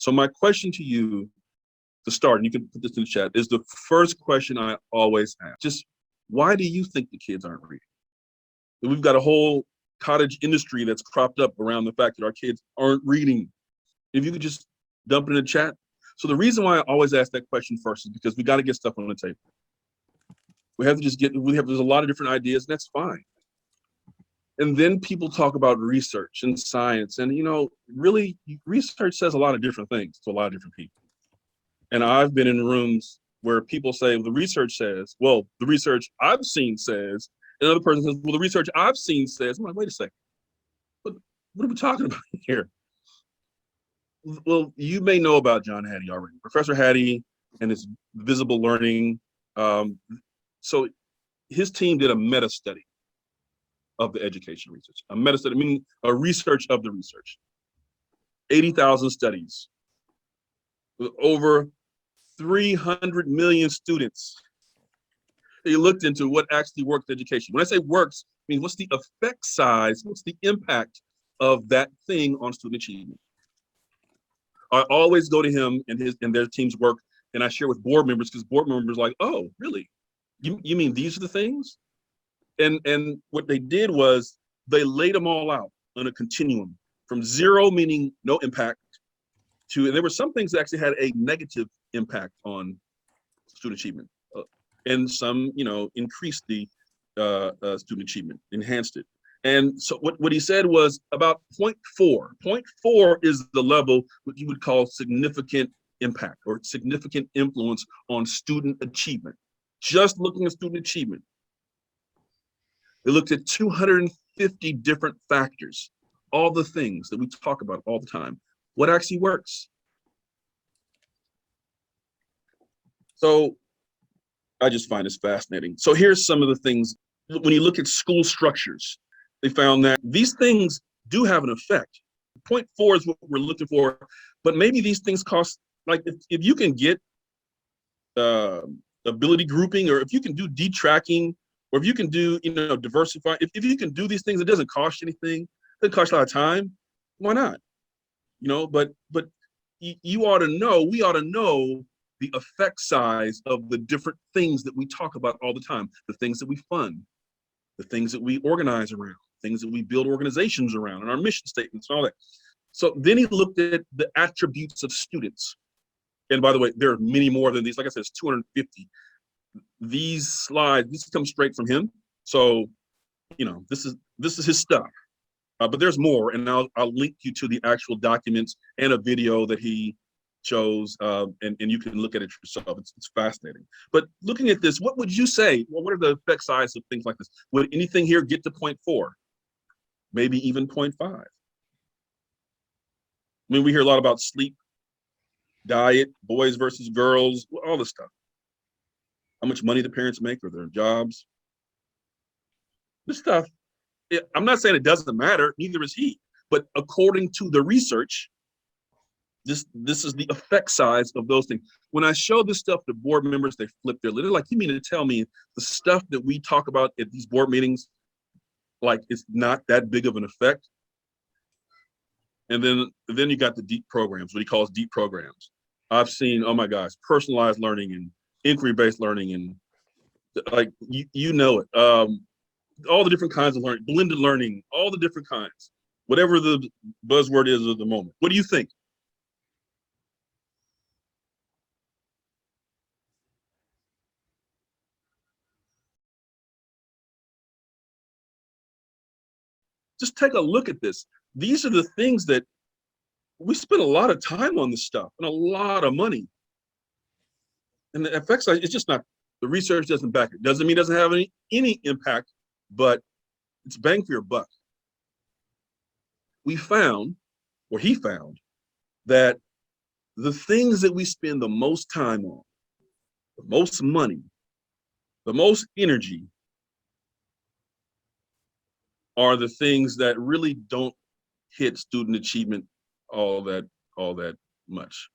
So my question to you to start, and you can put this in the chat, is the first question I always ask. Just why do you think the kids aren't reading? We've got a whole cottage industry that's cropped up around the fact that our kids aren't reading. If you could just dump it in the chat. So the reason why I always ask that question first is because we got to get stuff on the table. We have to just there's a lot of different ideas, and that's fine. And then people talk about research and science, and really research says a lot of different things to a lot of different people. And I've been in rooms where people say, well, the research says, well, the research I've seen says, and another person says, well, the research I've seen says. I'm like, wait a second, what are we talking about here? Well, you may know about John Hattie already, Professor Hattie and his visible learning. So his team did a meta study of the education research, a meta study, meaning a research of the research. 80,000 studies with over 300 million students. They looked into what actually works in education. When I say works, I mean, what's the effect size, what's the impact of that thing on student achievement? I always go to him and their team's work, and I share with board members, because board members are like, oh, really? You mean these are the things? And what they did was they laid them all out on a continuum from 0, meaning no impact, to, and there were some things that actually had a negative impact on student achievement. And some, increased the student achievement, enhanced it. And so what he said was about 0.4. 0.4 is the level what you would call significant impact or significant influence on student achievement. Just looking at student achievement. They looked at 250 different factors, all the things that we talk about all the time. What actually works? So I just find this fascinating. So here's some of the things. When you look at school structures, they found that these things do have an effect. 0.4 is what we're looking for, but maybe these things cost, like if you can get ability grouping, or if you can do detracking, or if you can do, diversify, if you can do these things, it doesn't cost you anything, it doesn't cost a lot of time, why not? But you ought to know, we ought to know the effect size of the different things that we talk about all the time, the things that we fund, the things that we organize around, things that we build organizations around, and our mission statements and all that. So then he looked at the attributes of students. And by the way, there are many more than these. Like I said, it's 250. These slides, this comes straight from him. So, this is his stuff. But there's more, and I'll link you to the actual documents and a video that he chose, and you can look at it yourself. It's fascinating. But looking at this, what would you say? Well, what are the effect size of things like this? Would anything here get to 0.4? Maybe even 0.5? I mean, we hear a lot about sleep, diet, boys versus girls, all this stuff. How much money the parents make or their jobs. This stuff, I'm not saying it doesn't matter, neither is he. But according to the research, this is the effect size of those things. When I show this stuff to board members, they flip their lid. They're like, you mean to tell me the stuff that we talk about at these board meetings, like it's not that big of an effect? And then you got the deep programs, what he calls deep programs. I've seen, oh my gosh, personalized learning and inquiry-based learning, and like, you know it. All the different kinds of learning, blended learning, all the different kinds, whatever the buzzword is of the moment. What do you think? Just take a look at this. These are the things that we spend a lot of time on this stuff and a lot of money. And the effect size, it's just not, the research doesn't back it. Doesn't mean it doesn't have any impact, but it's bang for your buck. We found, or he found, that the things that we spend the most time on, the most money, the most energy, are the things that really don't hit student achievement all that much.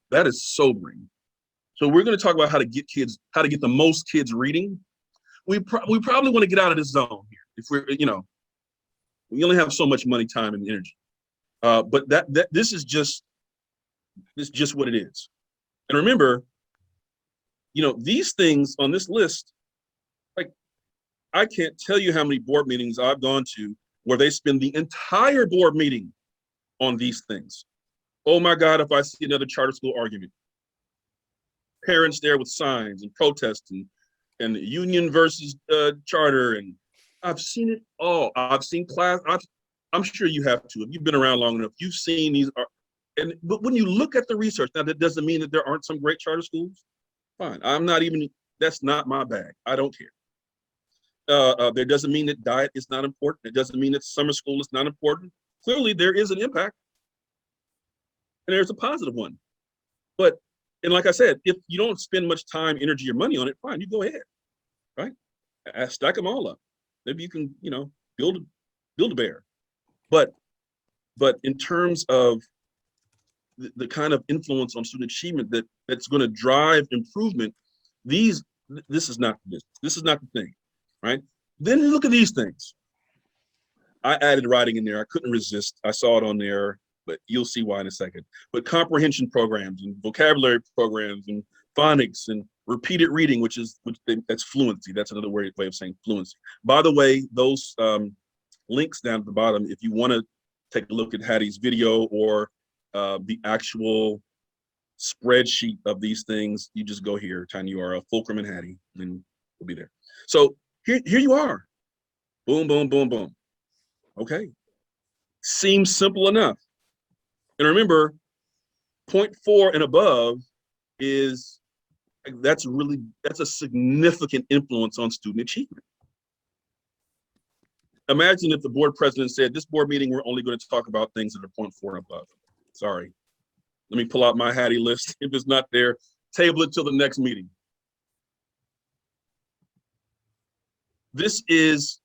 That is sobering. So we're going to talk about how to get the most kids reading. We probably want to get out of this zone here. If we're, we only have so much money, time, and energy. But this is just It's just what it is. And remember, these things on this list, like, I can't tell you how many board meetings I've gone to where they spend the entire board meeting on these things. Oh my God, if I see another charter school argument, parents there with signs and protests and union versus charter, and I've seen it all. I've seen I'm sure you have too. If you've been around long enough, you've seen these. But when you look at the research, now that doesn't mean that there aren't some great charter schools. Fine, that's not my bag. I don't care. There doesn't mean that diet is not important. It doesn't mean that summer school is not important. Clearly, there is an impact, and there's a positive one. And like I said, if you don't spend much time, energy, or money on it, fine, you go ahead, right? Stack them all up. Maybe you can, build a bear. But in terms of the kind of influence on student achievement that's going to drive improvement, this is not this. This is not the thing, right? Then look at these things. I added writing in there. I couldn't resist. I saw it on there, but you'll see why in a second. But comprehension programs and vocabulary programs and phonics and repeated reading, that's fluency. That's another way of saying fluency. By the way, those links down at the bottom, if you want to take a look at Hattie's video or the actual spreadsheet of these things, you just go here, tiny URL, Fulcrum and Hattie, and we'll be there. So here you are. Boom, boom, boom, boom. Okay. Seems simple enough. And remember, 0.4 and above that's a significant influence on student achievement. Imagine if the board president said, this board meeting, we're only going to talk about things that are 0.4 and above. Sorry. Let me pull out my Hattie list. If it's not there, table it till the next meeting. This is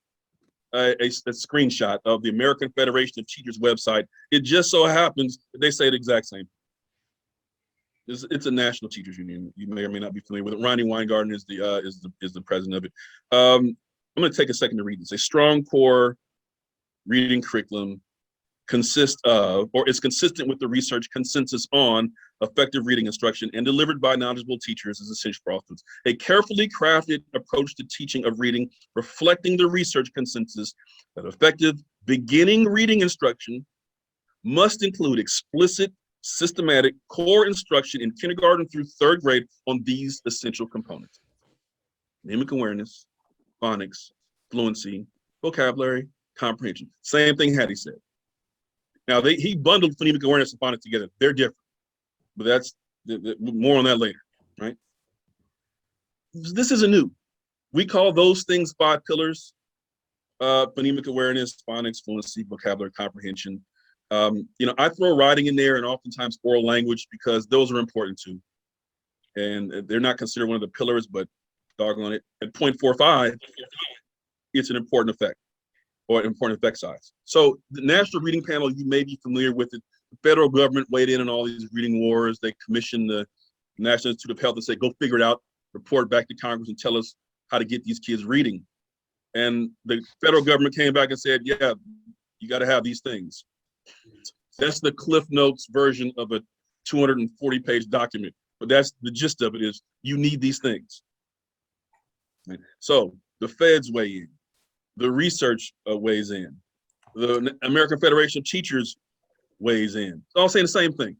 a screenshot of the American Federation of Teachers website. It just so happens that they say the exact same. It's a national teachers union. You may or may not be familiar with it. Ronnie Weingarten is the president of it. I'm going to take a second to read this. A strong core reading curriculum consists of, or is consistent with the research consensus on effective reading instruction and delivered by knowledgeable teachers is essential for all students. A carefully crafted approach to teaching of reading, reflecting the research consensus that effective beginning reading instruction must include explicit, systematic core instruction in kindergarten through third grade on these essential components: phonemic awareness, phonics, fluency, vocabulary, comprehension. Same thing Hattie said. Now, he bundled phonemic awareness and phonics together. They're different, but that's more on that later, right? This isn't new. We call those things 5 pillars: phonemic awareness, phonics, fluency, vocabulary, comprehension. I throw writing in there and oftentimes oral language because those are important too. And they're not considered one of the pillars, but doggone it, at 0.45, it's an important effect, or an important effect size. So the National Reading Panel, you may be familiar with it. The federal government weighed in on all these reading wars. They commissioned the National Institute of Health and said, go figure it out, report back to Congress and tell us how to get these kids reading. And the federal government came back and said, yeah, you got to have these things. That's the Cliff Notes version of a 240-page document. But that's the gist of it, is you need these things. Right? So the feds weigh in. The research weighs in. The American Federation of Teachers weighs in. It's all saying the same thing.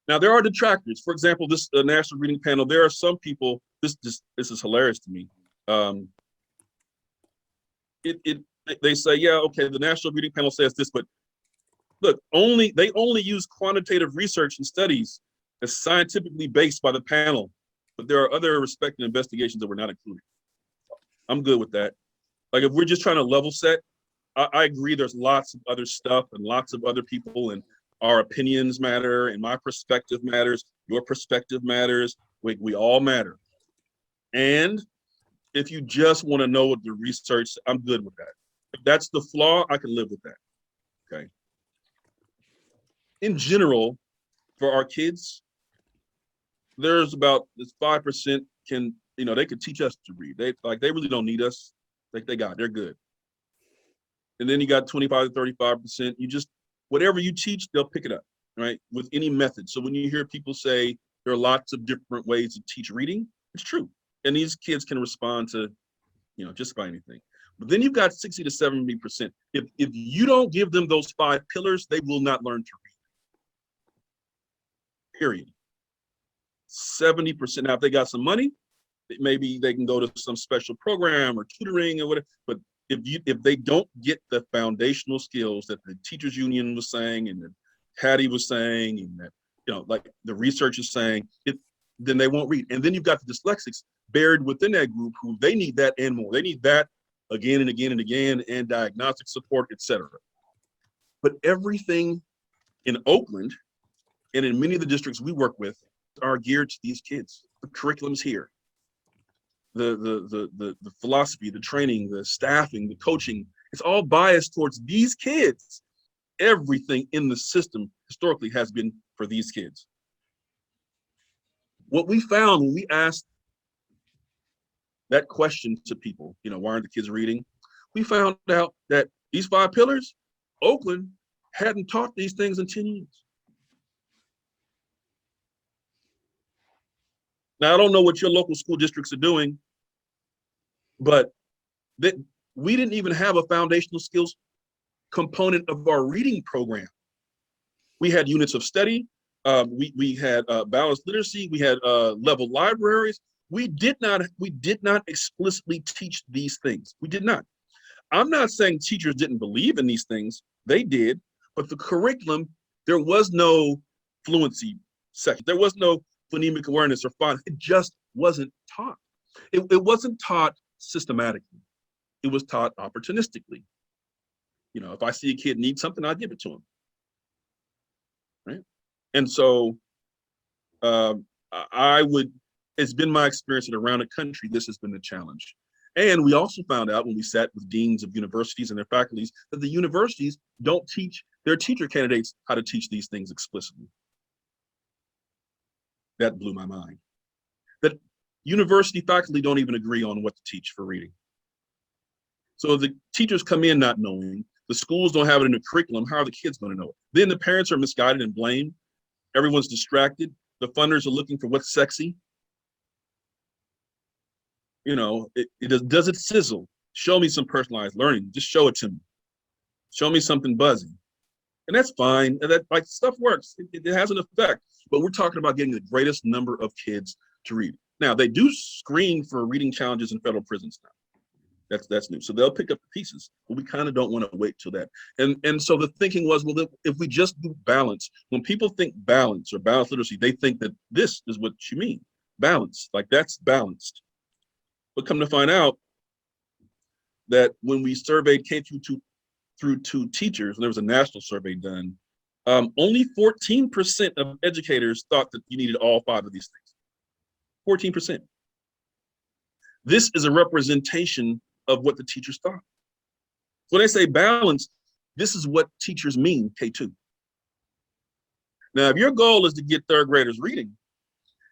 Now, there are detractors. For example, this National Reading Panel, there are some people, this is hilarious to me. They say, yeah, okay, the National Reading Panel says this, but look, they only use quantitative research and studies as scientifically based by the panel, but there are other respected investigations that were not included. I'm good with that. Like, if we're just trying to level set, I agree there's lots of other stuff and lots of other people, and our opinions matter, and my perspective matters, your perspective matters, we all matter. And if you just want to know what the research, I'm good with that. If that's the flaw, I can live with that, okay? In general, for our kids, there's about this 5% they could teach us to read. They really don't need us. They're good. And then you got 25 to 35%, you just whatever you teach, they'll pick it up, right? With any method. So when you hear people say there are lots of different ways to teach reading, it's true. And these kids can respond to, just about anything. But then you've got 60 to 70%. If you don't give them those 5 pillars, they will not learn to read. Period. 70%. Now, if they got some money, maybe they can go to some special program or tutoring or whatever. But if they don't get the foundational skills that the teachers union was saying and that Hattie was saying and that like the research is saying, then they won't read. And then you've got the dyslexics buried within that group who they need that and more. They need that again and again and again, and diagnostic support, etc. But everything in Oakland and in many of the districts we work with are geared to these kids. The curriculum's here. The philosophy, the training, the staffing, the coaching, it's all biased towards these kids. Everything in the system historically has been for these kids. What we found when we asked that question to people, why aren't the kids reading? We found out that these 5 pillars, Oakland hadn't taught these things in 10 years. Now, I don't know what your local school districts are doing, but we didn't even have a foundational skills component of our reading program. We had units of study. We had balanced literacy. We had level libraries. We did not explicitly teach these things. We did not. I'm not saying teachers didn't believe in these things. They did, but the curriculum, there was no fluency section. There was no phonemic awareness or font. It just wasn't taught. It wasn't taught systematically. It was taught opportunistically. If I see a kid need something, I'll give it to him. Right? And so it's been my experience that around the country, this has been the challenge. And we also found out when we sat with deans of universities and their faculties that the universities don't teach their teacher candidates how to teach these things explicitly. That blew my mind. That university faculty don't even agree on what to teach for reading. So the teachers come in not knowing, the schools don't have it in the curriculum, how are the kids going to know it? Then the parents are misguided and blamed. Everyone's distracted. The funders are looking for what's sexy. Does it sizzle? Show me some personalized learning. Just show it to me. Show me something buzzy. And that's fine. And that stuff works. It has an effect. But we're talking about getting the greatest number of kids to read. Now, they do screen for reading challenges in federal prisons now. That's new. So they'll pick up the pieces, but we kind of don't want to wait till that. And so the thinking was, well, if we just do balance, when people think balance or balanced literacy, they think that this is what you mean, balance, like that's balanced. But come to find out that when we surveyed K through 2 teachers, and there was a national survey done, only 14% of educators thought that you needed all 5 of these things. 14%. This is a representation of what the teachers thought. When they say balance, this is what teachers mean, K2. Now, if your goal is to get 3rd graders reading,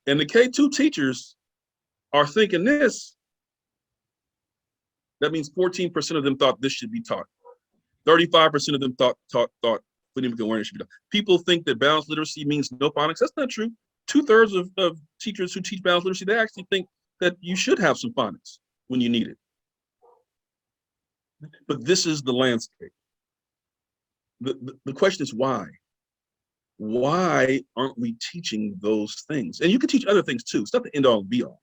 and the K2 teachers are thinking this, that means 14% of them thought this should be taught. 35% of them thought phonemic awareness should be taught. People think that balanced literacy means no phonics. That's not true. 2/3 of teachers who teach balanced literacy, they actually think that you should have some phonics when you need it. But this is the landscape. The question is why? Why aren't we teaching those things? And you can teach other things too. It's not the end all and be all.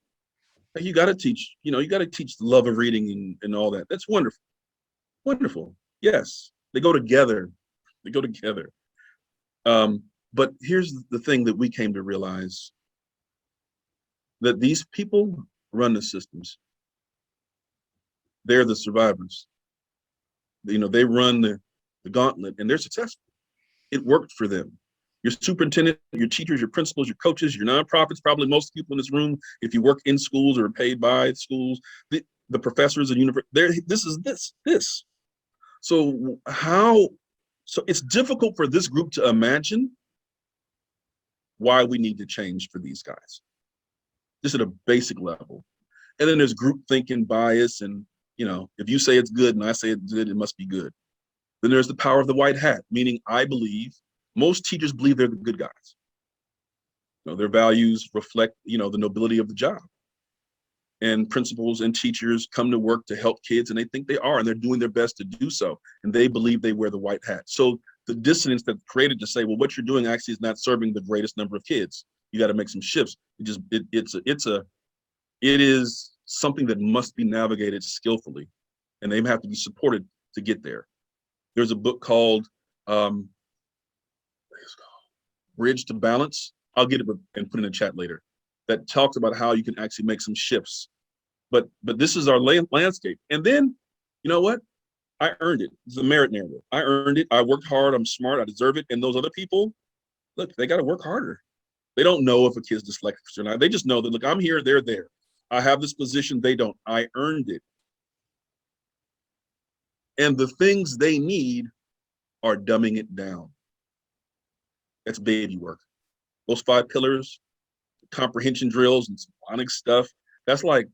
You got to teach, you got to teach the love of reading and all that. That's wonderful. Wonderful. Yes, they go together. They go together. But here's the thing that we came to realize, that these people run the systems. They're the survivors. They run the gauntlet and they're successful. It worked for them. Your superintendent, your teachers, your principals, your coaches, your nonprofits, probably most people in this room, if you work in schools or are paid by schools, the professors at university, this is this. So it's difficult for this group to imagine why we need to change for these guys, just at a basic level. And then there's group thinking bias, and if you say it's good and I say it's good, it must be good. Then there's the power of the white hat, meaning I believe, most teachers believe they're the good guys. Their values reflect, the nobility of the job. And principals and teachers come to work to help kids, and they think they are, and they're doing their best to do so. And they believe they wear the white hat. So the dissonance that's created to say, well, what you're doing actually is not serving the greatest number of kids. You got to make some shifts. It is something that must be navigated skillfully, and they have to be supported to get there. There's a book called Bridge to Balance. I'll get it and put it in the chat later. That talks about how you can actually make some shifts. But this is our landscape. And then, you know what? I earned it. It's a merit narrative. I earned it. I worked hard. I'm smart. I deserve it. And those other people, look, they got to work harder. They don't know if a kid's dyslexic or not. They just know that, look, I'm here, they're there. I have this position, they don't. I earned it. And the things they need are dumbing it down. That's baby work. Those 5 pillars, comprehension drills and phonics stuff, that's like,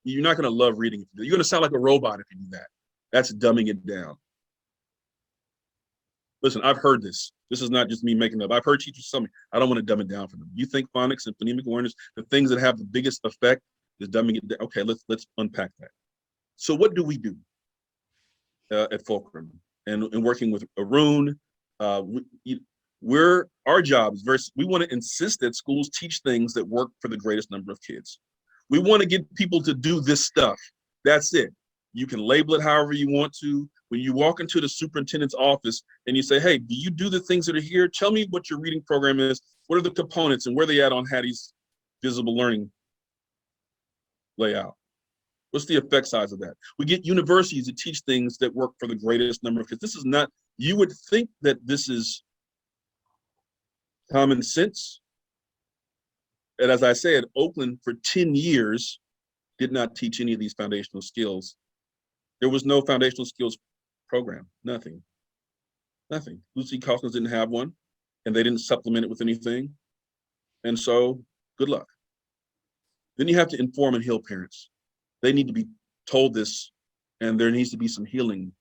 you're not going to love reading it. You're going to sound like a robot if you do that. That's dumbing it down. Listen, I've heard this. This is not just me making it up. I've heard teachers tell me, I don't want to dumb it down for them. You think phonics and phonemic awareness, the things that have the biggest effect is dumbing it down. Okay, let's unpack that. So what do we do at Fulcrum? And working with Arun, our job is we want to insist that schools teach things that work for the greatest number of kids. We want to get people to do this stuff. That's it. You can label it however you want to. When you walk into the superintendent's office and you say, hey, do you do the things that are here? Tell me what your reading program is. What are the components and where they at on Hattie's visible learning layout? What's the effect size of that? We get universities to teach things that work for the greatest number of kids. This is not, you would think that this is common sense. And as I said, Oakland for 10 years did not teach any of these foundational skills. There was no foundational skills program, nothing. Lucy Cosmos didn't have one, and they didn't supplement it with anything. And so, good luck. Then you have to inform and heal parents. They need to be told this, and there needs to be some healing.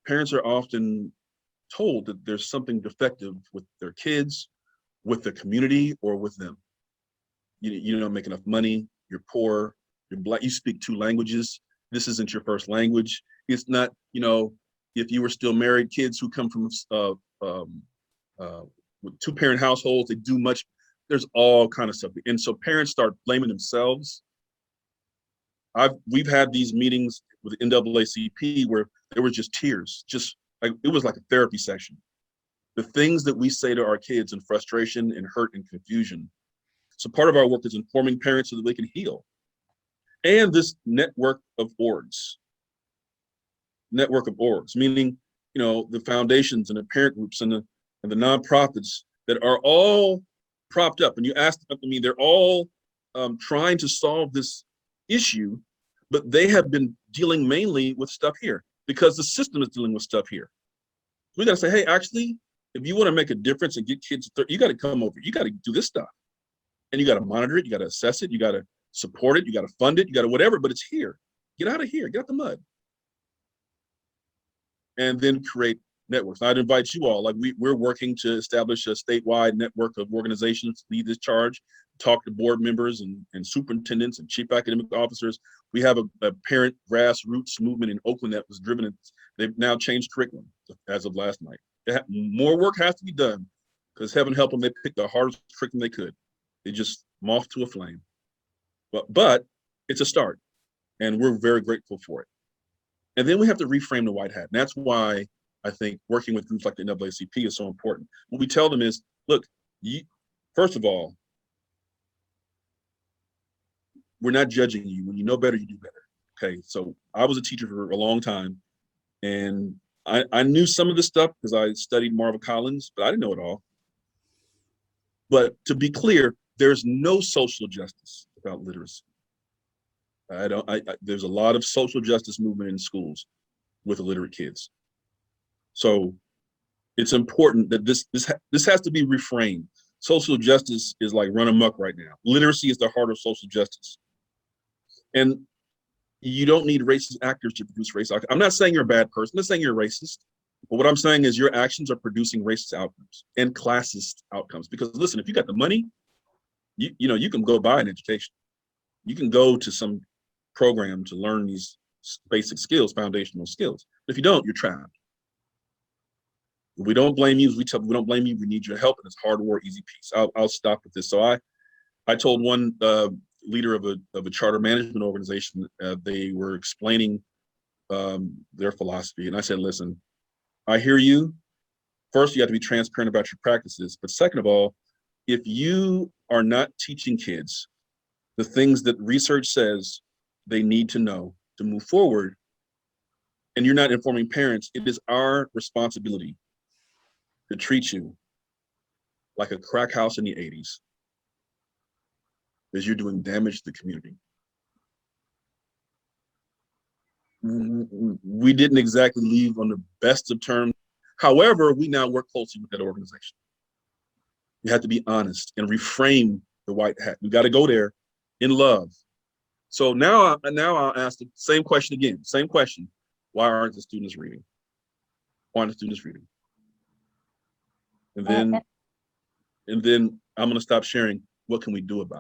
Parents are often told that there's something defective with their kids, with the community, or with them. You don't make enough money, you're poor, you're Black, you speak 2 languages, this isn't your first language. It's not, if you were still married, kids who come from with 2-parent households, they do much, there's all kind of stuff. And so parents start blaming themselves. We've had these meetings with the NAACP where there was just tears, just like, it was like a therapy session. The things that we say to our kids in frustration and hurt and confusion. So part of our work is informing parents so that they can heal. And this network of orgs, meaning, the foundations and the parent groups and the nonprofits that are all propped up. And you asked, they're all trying to solve this issue, but they have been dealing mainly with stuff here because the system is dealing with stuff here. We got to say, hey, actually, if you want to make a difference and get kids, you got to come over, you got to do this stuff. And you got to monitor it, you got to assess it, you got to support it, you got to fund it, you got to whatever, but it's here. Get out of here, get out the mud. And then create networks. I'd invite you all, like we're working to establish a statewide network of organizations to lead this charge, talk to board members and superintendents and chief academic officers. We have a parent grassroots movement in Oakland that was driven, they've now changed curriculum as of last night. More work has to be done because heaven help them, they picked the hardest curriculum they could. They just moth to a flame. But it's a start, and we're very grateful for it. And then we have to reframe the white hat. And that's why I think working with groups like the NAACP is so important. What we tell them is, look, first of all, we're not judging you. When you know better, you do better. Okay, so I was a teacher for a long time, and I knew some of this stuff because I studied Marva Collins, but I didn't know it all. But to be clear, there's no social justice without literacy. There's a lot of social justice movement in schools with illiterate kids. So it's important that this has to be reframed. Social justice is like run amok right now. Literacy is the heart of social justice. And You don't need racist actors to produce racist outcomes. I'm not saying you're a bad person. I'm not saying you're racist. But what I'm saying is your actions are producing racist outcomes and classist outcomes. Because listen, if you got the money, you can go buy an education. You can go to some program to learn these basic skills, foundational skills. But if you don't, you're trapped. We don't blame you. We don't blame you. We need your help, and it's hard war, easy peace. I'll stop with this. So I told one leader of a charter management organization, they were explaining their philosophy, and I said, listen, I hear you. First, you have to be transparent about your practices, but second of all, if you are not teaching kids the things that research says they need to know to move forward, and you're not informing parents, it is our responsibility to treat you like a crack house in the 80s, because you're doing damage to the community. We didn't exactly leave on the best of terms. However, we now work closely with that organization. You have to be honest and reframe the white hat. We got to go there in love. So now I'll ask the same question again. Same question. Why aren't the students reading? Why aren't the students reading? And then I'm going to stop sharing. What can we do about it?